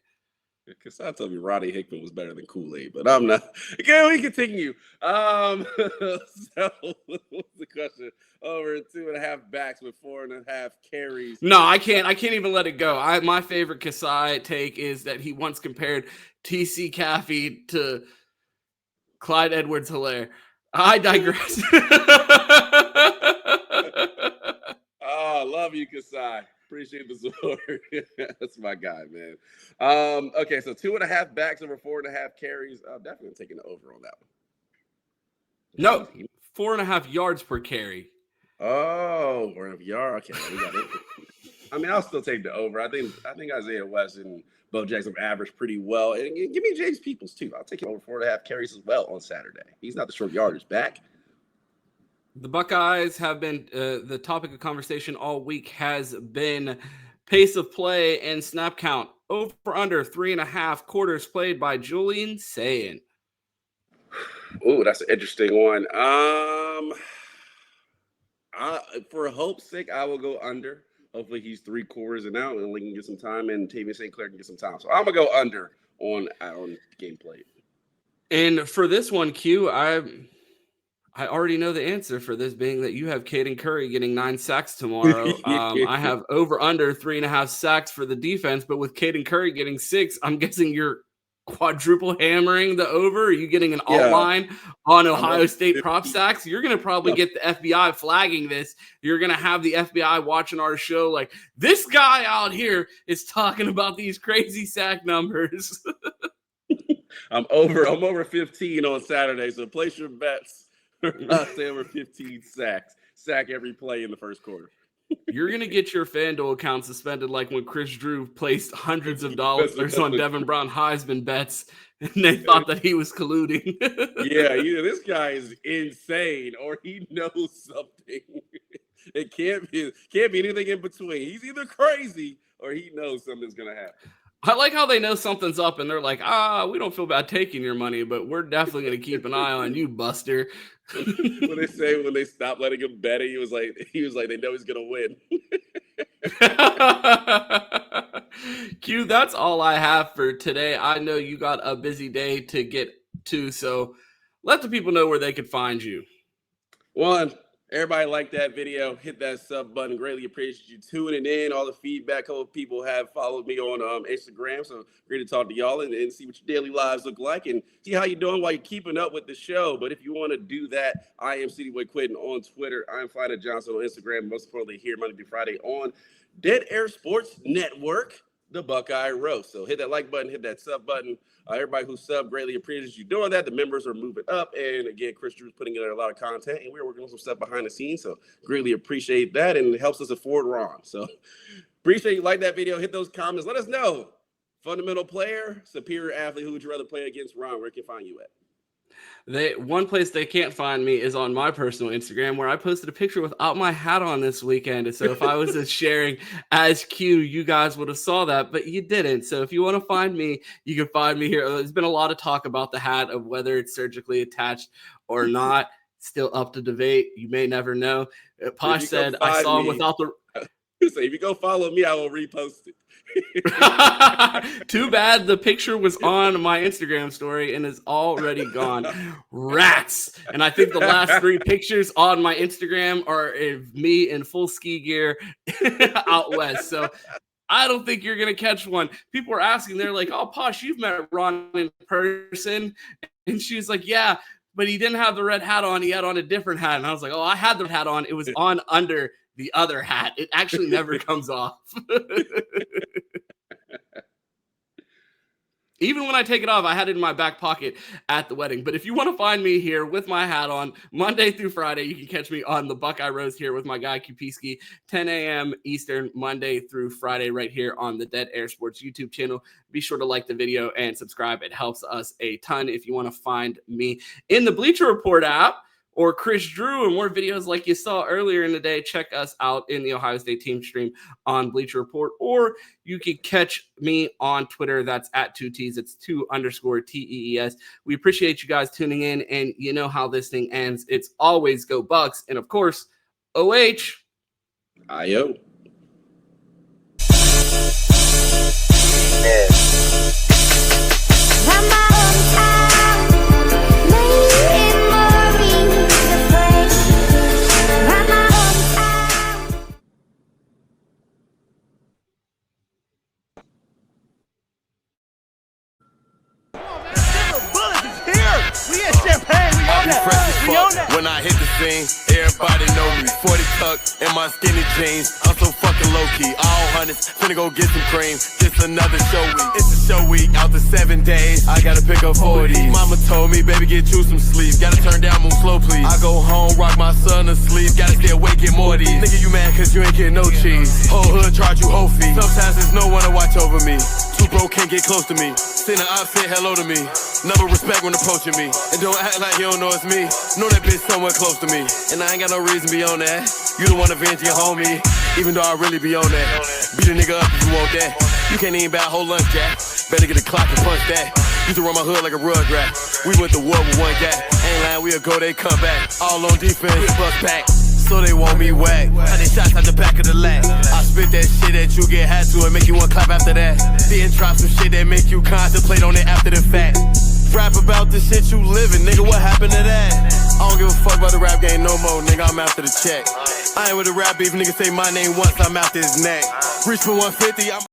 Kasai told me Roddy Hickman was better than Kool-Aid, but I'm not. Okay, we continue. So what's the question? Over 2.5 backs with 4.5 carries. No, I can't even let it go. My favorite Kasai take is that he once compared TC Caffey to Clyde Edwards-Helaire. I digress. Oh, love you, Kasai. Appreciate the support. That's my guy, man. Okay, so 2.5 backs over 4.5 carries. I'm definitely taking the over on that one. No, 4.5 yards per carry. Oh, 4.5 yards. Okay, we got it. I mean, I'll still take the over. I think Isaiah West and Bo Jackson average pretty well. And give me James Peoples too. I'll take him over 4.5 carries as well on Saturday. He's not the short yardage back. The Buckeyes have been the topic of conversation all week has been pace of play and snap count. Over under 3.5 quarters played by Julian Sayin. Oh, that's an interesting one. For hope's sake, I will go under. Hopefully he's 3 quarters and out, and we can get some time, and Tavian St. Clair can get some time. So I'm gonna go under on gameplay. And for this one, Q, I already know the answer for this, being that you have Caden Curry getting 9 sacks tomorrow. I have over under 3.5 sacks for the defense, but with Caden Curry getting 6, I'm guessing you're quadruple hammering the over. Are you getting an alt line on Ohio State prop sacks? You're going to probably get the FBI flagging this. You're going to have the FBI watching our show like, this guy out here is talking about these crazy sack numbers. I'm over 15 on Saturday, so place your bets. I'll say over 15 sacks. Sack every play in the first quarter. You're going to get your FanDuel account suspended like when Chris Drew placed hundreds of dollars on Devin Brown Heisman bets, and they thought that he was colluding. Yeah, this guy is insane, or he knows something. It can't be anything in between. He's either crazy or he knows something's going to happen. I like how they know something's up, and they're like, we don't feel bad taking your money, but we're definitely going to keep an eye on you, Buster. when they stopped letting him bet it, he was like, they know he's going to win. Q, that's all I have for today. I know you got a busy day to get to, so let the people know where they could find you. One, everybody like that video. Hit that sub button. Greatly appreciate you tuning in. All the feedback. A couple of people have followed me on Instagram. So great to talk to y'all and see what your daily lives look like and see how you're doing while you're keeping up with the show. But if you want to do that, I am Cityway Quitting on Twitter. I'm Finder Johnson on Instagram. Most importantly, here Monday through Friday on Dead Air Sports Network, the Buckeye Roast. So hit that like button, hit that sub button. Everybody who subbed, greatly appreciates you doing that. The members are moving up. And again, Chris Drew's putting in a lot of content, and we're working on some stuff behind the scenes. So greatly appreciate that, and it helps us afford Ron. So appreciate you. Like that video. Hit those comments. Let us know. Fundamental player, superior athlete, who would you rather play against? Ron, where can find you at? One place they can't find me is on my personal Instagram, where I posted a picture without my hat on this weekend. And so if I was sharing as Q, you guys would have saw that, but you didn't. So if you want to find me, you can find me here. There's been a lot of talk about the hat, of whether it's surgically attached or not. Still up to debate. You may never know. Posh said I saw him without the. If you go follow me, I will repost it. Too bad the picture was on my Instagram story and is already gone. Rats. And I think the last 3 pictures on my Instagram are of me in full ski gear out west. So I don't think you're going to catch one. People are asking, they're like, oh, Posh, you've met Ron in person. And she's like, yeah, but he didn't have the red hat on. He had on a different hat. And I was like, oh, I had the hat on. It was on under the other hat. It actually never comes off. Even when I take it off, I had it in my back pocket at the wedding. But if you want to find me here with my hat on Monday through Friday, you can catch me on the Buckeye Roast here with my guy Kupiski, 10 a.m. Eastern, Monday through Friday, right here on the Dead Air Sports YouTube channel. Be sure to like the video and subscribe. It helps us a ton. If you want to find me in the Bleacher Report app, or Chris Drew and more videos like you saw earlier in the day, check us out in the Ohio State team stream on Bleacher Report, or you can catch me on Twitter. That's at 2Ts. It's 2_TEES. We appreciate you guys tuning in, and you know how this thing ends. It's always go Bucks. And of course, OH. IO. When I hit the scene, everybody know me. 40 tuck in my skinny jeans. I'm so fucking low key. All hundreds, finna go get some cream. This another show week. It's a show week. Out the 7 days, I gotta pick up 40. Mama told me, baby, get you some sleep. Gotta turn down, move slow, please. I go home, rock my son to sleep. Gotta stay awake, get more of these. Nigga, you mad cause you ain't getting no cheese. Whole hood charge you whole fee. Sometimes there's no one to watch over me. Too broke, can't get close to me. Send an op, say hello to me. Number respect when approaching me. And don't act like you don't know it's me. Know that bitch somewhere close to me. And I ain't got no reason to be on that. You the one to vent your homie. Even though I really be on that. Beat a nigga up if you want that. You can't even buy a whole lunch, Jack. Better get a clock and punch that. Used to run my hood like a rug rat. We went to war with one guy. Ain't lying, we'll go, they come back. All on defense, bust back. So they want me whack. 100 shots out the back of the lag. I spit that shit that you get hot to and make you want clap after that. Then try some shit that make you contemplate on it after the fact. Rap about the shit you living, nigga, what happened to that? I don't give a fuck about the rap game no more, nigga, I'm after the check. I ain't with the rap beef, nigga say my name once, I'm after his neck. Reach for 150, I'm